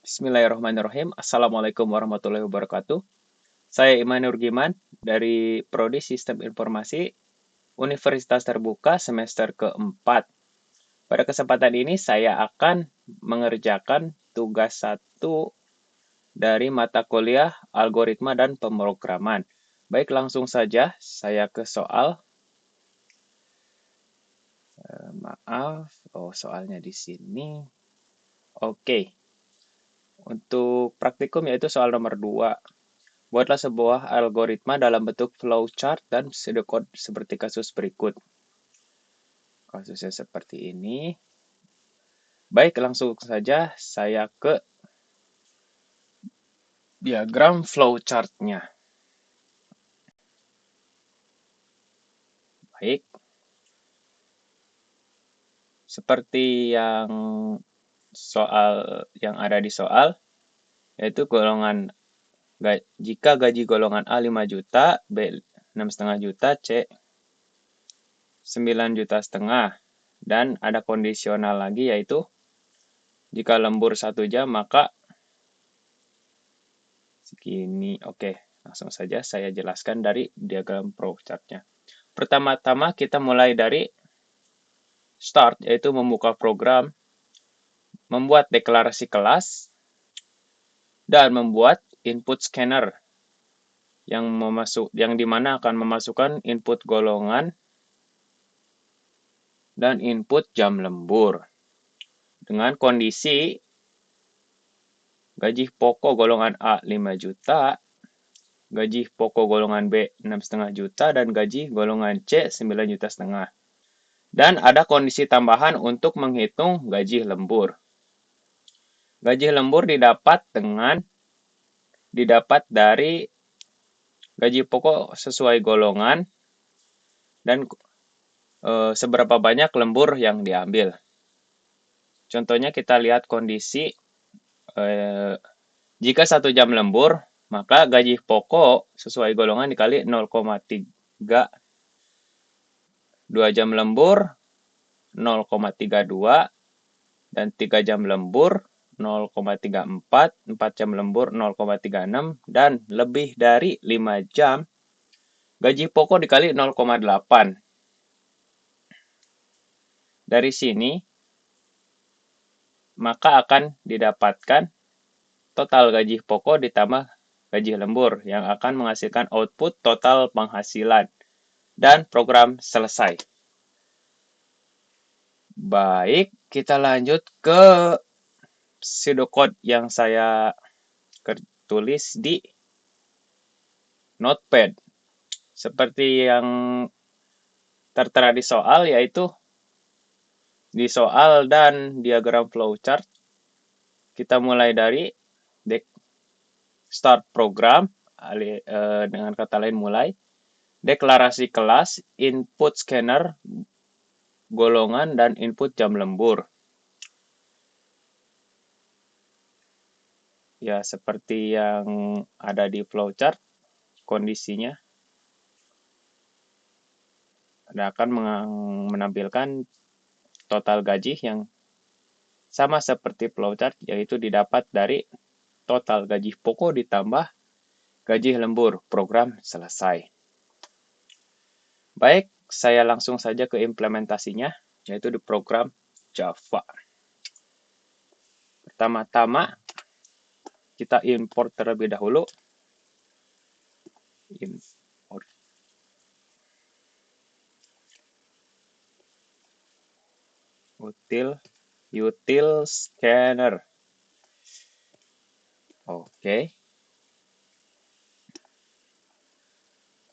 Bismillahirrahmanirrahim. Assalamualaikum warahmatullahi wabarakatuh. Saya Iman Nurgiman dari Prodi Sistem Informasi Universitas Terbuka semester keempat. Pada kesempatan ini saya akan mengerjakan tugas satu dari mata kuliah Algoritma dan Pemrograman. Baik, langsung saja saya ke soal. Maaf, soalnya di sini. Oke, untuk praktikum yaitu soal nomor 2. Buatlah sebuah algoritma dalam bentuk flowchart dan pseudocode seperti kasus berikut. Kasusnya seperti ini. Baik, langsung saja saya ke diagram flowchart-nya. Baik. Seperti yang ada di soal, yaitu jika gaji golongan A 5 juta, B 6,5 juta, C 9 juta setengah. Dan ada kondisional lagi yaitu jika lembur 1 jam maka segini. Oke, langsung saja saya jelaskan dari diagram flowchart-nya. Pertama-tama kita mulai dari start, yaitu membuka program, membuat deklarasi kelas, dan membuat input scanner yang dimana akan memasukkan input golongan dan input jam lembur. Dengan kondisi gaji pokok golongan A 5 juta, gaji pokok golongan B 6,5 juta, dan gaji golongan C 9 juta setengah. Dan ada kondisi tambahan untuk menghitung gaji lembur. Gaji lembur didapat dari gaji pokok sesuai golongan dan seberapa banyak lembur yang diambil. Contohnya kita lihat kondisi jika 1 jam lembur, maka gaji pokok sesuai golongan dikali 0,3. 2 jam lembur 0,32, dan 3 jam lembur 0,34, 4 jam lembur 0,36, dan lebih dari 5 jam gaji pokok dikali 0,8. Dari sini maka akan didapatkan total gaji pokok ditambah gaji lembur yang akan menghasilkan output total penghasilan dan program selesai. Baik, kita lanjut ke pseudocode yang saya tulis di Notepad. Seperti yang tertera di soal, yaitu di soal dan diagram flowchart, kita mulai dari start program, dengan kata lain mulai, deklarasi kelas, input scanner, golongan, dan input jam lembur. Ya, seperti yang ada di flowchart, kondisinya akan menampilkan total gaji yang sama seperti flowchart, yaitu didapat dari total gaji pokok ditambah gaji lembur. Program selesai. Baik, saya langsung saja ke implementasinya, yaitu di program Java. Pertama-tama, kita import terlebih dahulu. Import. Util scanner. Oke.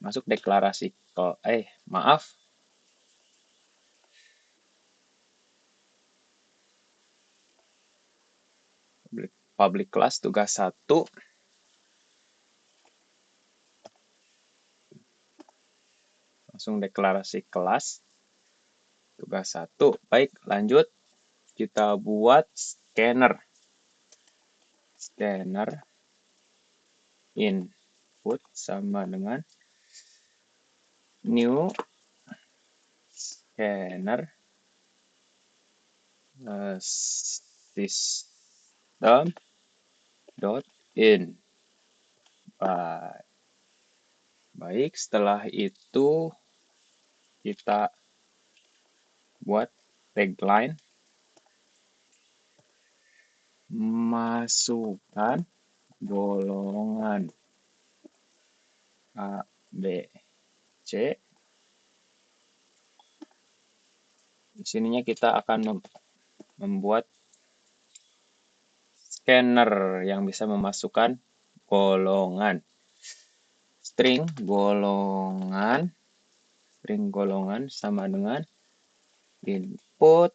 Masuk deklarasi maaf. Public class tugas 1. Langsung deklarasi kelas tugas 1. Baik, lanjut. Kita buat scanner. Scanner input sama dengan new scanner system dot in. Baik, setelah itu kita buat tagline, masukkan golongan A, B, C. Di sininya kita akan membuat scanner yang bisa memasukkan golongan. String golongan sama dengan input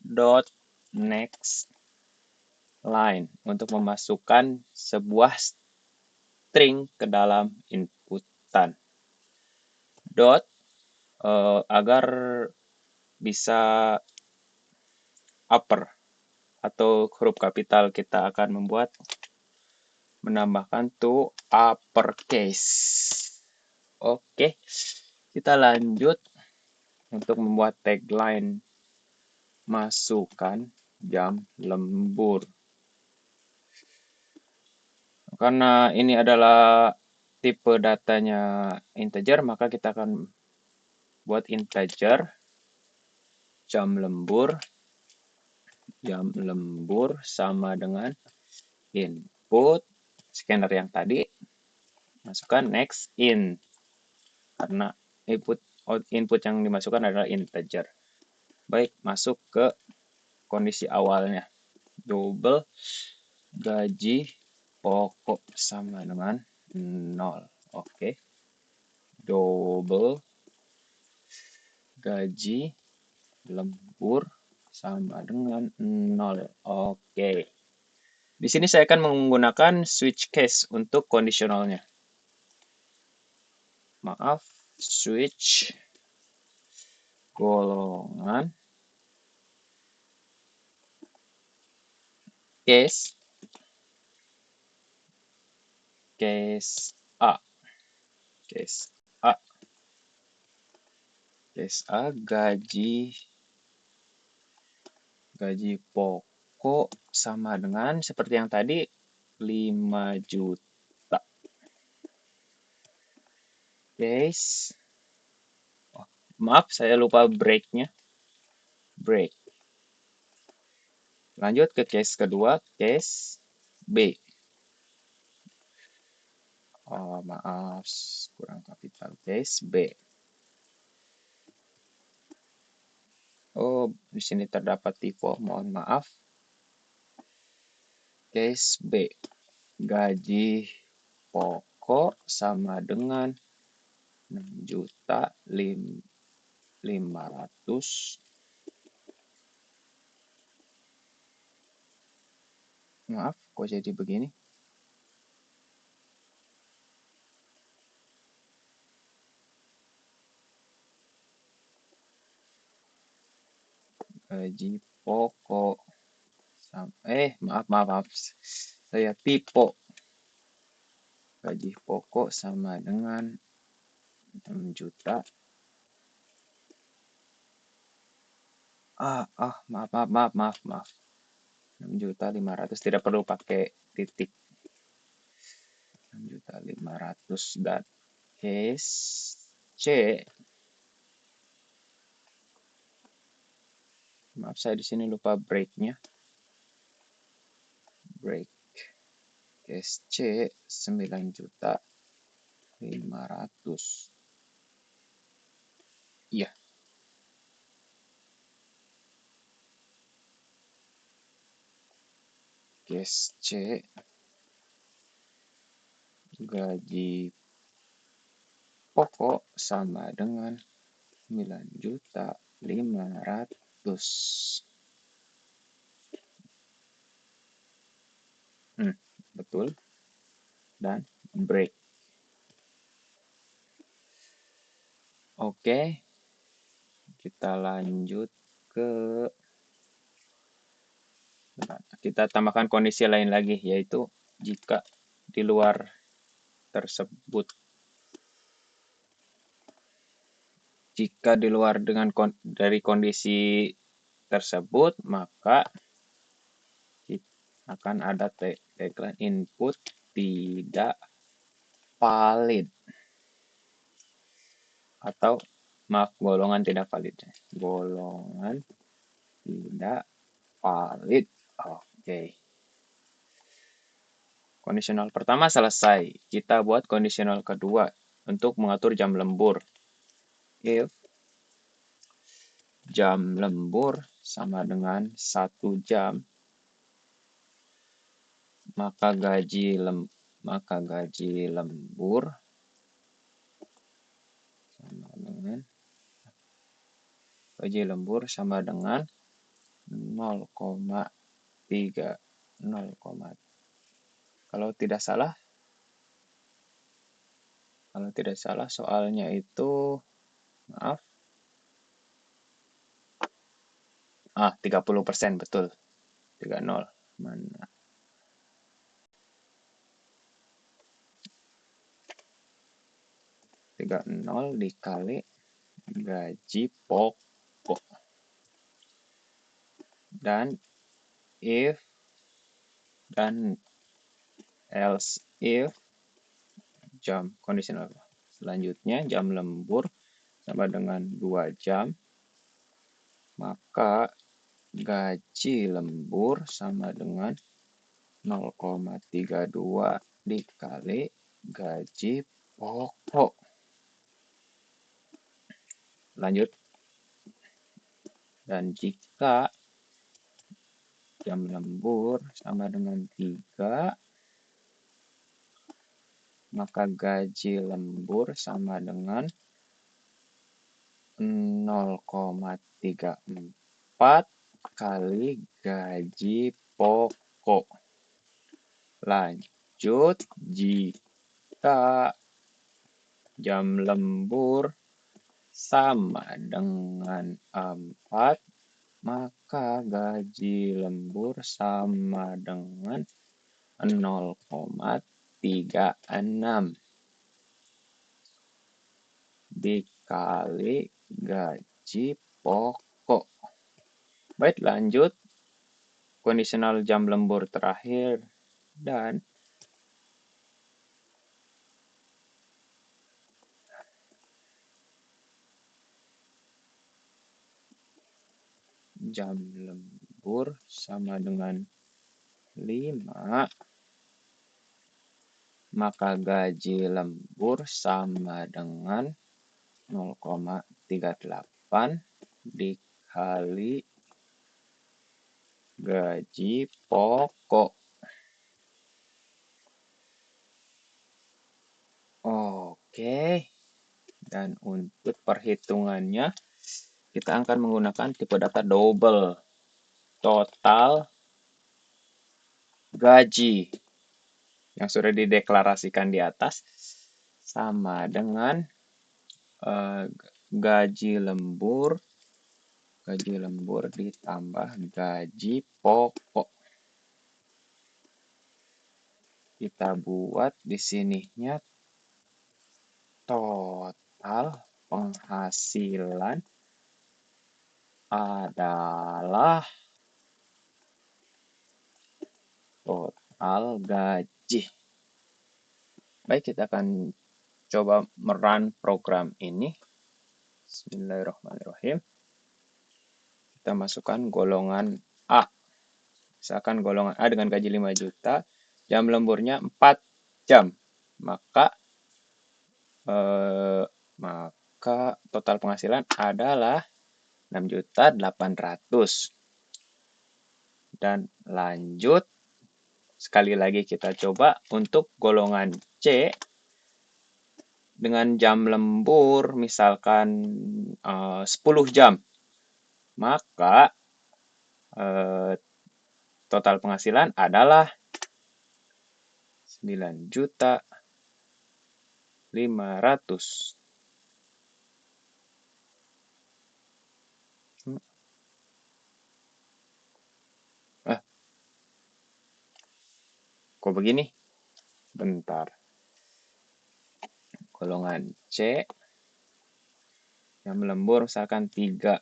dot next line untuk memasukkan sebuah string ke dalam inputan. Dot agar bisa upper atau huruf kapital, kita akan menambahkan to uppercase. Oke, kita lanjut untuk membuat tagline, masukkan jam lembur. Karena ini adalah tipe datanya integer, maka kita akan buat integer jam lembur sama dengan input scanner yang tadi, masukkan next in, karena input yang dimasukkan adalah integer. Baik, masuk ke kondisi awalnya. Double gaji pokok sama dengan 0. Oke. Double gaji lembur sama dengan 0. Oke. Di sini saya akan menggunakan switch case untuk kondisionalnya. Maaf, switch golongan case A. Case A gaji pokok sama dengan seperti yang tadi 5 juta. Case maaf, saya lupa break-nya. Break. Lanjut ke case kedua, case B. Oh, maaf, kurang kapital. Case B. Oh, di sini terdapat typo, mohon maaf. Case B. Gaji pokok sama dengan 6.500.000. Maaf, kok jadi begini? Gaji pokok maaf, saya typo. Gaji pokok sama dengan 6 juta. Maaf. 6.500.000, tidak perlu pakai titik. 6.500.000 dan case C. Maaf, saya di sini lupa break-nya. Break. Case C 9.500.000. Iya. Case C gaji pokok sama dengan 9.500.000. Betul. Dan break. Oke. Kita lanjut ke kita tambahkan kondisi lain lagi, yaitu jika di luar tersebut, dari kondisi tersebut, maka akan ada tagline input tidak valid, atau maaf, golongan tidak valid. Golongan tidak valid. Oke. Kondisional pertama selesai. Kita buat kondisional kedua untuk mengatur jam lembur. If jam lembur sama dengan 1 jam, maka gaji lembur sama dengan 0,3. Kalau tidak salah soalnya itu, maaf, 30%, betul. 30. Mana? 30 dikali gaji pokok. Dan if dan else if kondisional selanjutnya jam lembur sama dengan 2 jam, maka gaji lembur sama dengan 0,32 dikali gaji pokok. Lanjut. Dan jika jam lembur sama dengan 3, maka gaji lembur sama dengan 0,34 kali gaji pokok. Lanjut, jika jam lembur sama dengan 4, maka gaji lembur sama dengan 0,36 dikali gaji pokok. Baik, lanjut. Kondisional jam lembur terakhir dan jam lembur sama dengan 5, maka gaji lembur sama dengan 0,38 dikali gaji pokok. Oke. Dan untuk perhitungannya, kita akan menggunakan tipe data double. Total gaji yang sudah dideklarasikan di atas sama dengan gaji lembur ditambah gaji pokok. Kita buat di sininya total penghasilan adalah total gaji. Baik, kita akan coba merun program ini. Bismillahirrahmanirrahim. Kita masukkan golongan A. Misalkan golongan A dengan gaji 5 juta, jam lemburnya 4 jam. Maka total penghasilan adalah 6.800.000. Dan lanjut, sekali lagi kita coba untuk golongan C dengan jam lembur misalkan 10 jam. Maka total penghasilan adalah 9.500.000. Kok begini? Bentar. Golongan C, jam lembur misalkan 3.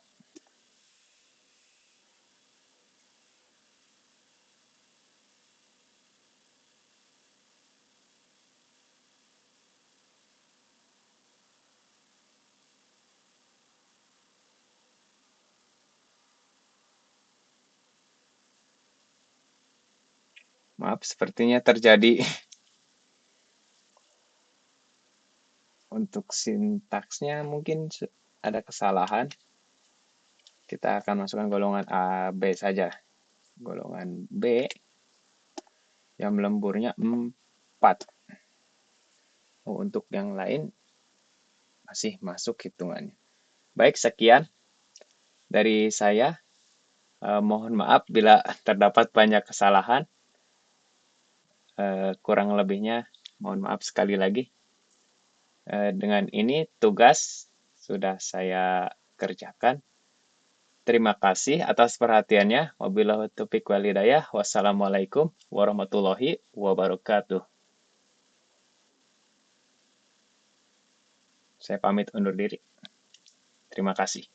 Maaf, sepertinya terjadi untuk sintaksnya mungkin ada kesalahan. Kita akan masukkan golongan A, B saja. Golongan B yang lemburnya 4. Oh, untuk yang lain masih masuk hitungannya. Baik, sekian dari saya. Mohon maaf bila terdapat banyak kesalahan. Kurang lebihnya mohon maaf sekali lagi. Dengan ini tugas sudah saya kerjakan. Terima kasih atas perhatiannya. Wabillahi taufiq wal hidayah. Wassalamualaikum warahmatullahi wabarakatuh. Saya pamit undur diri. Terima kasih.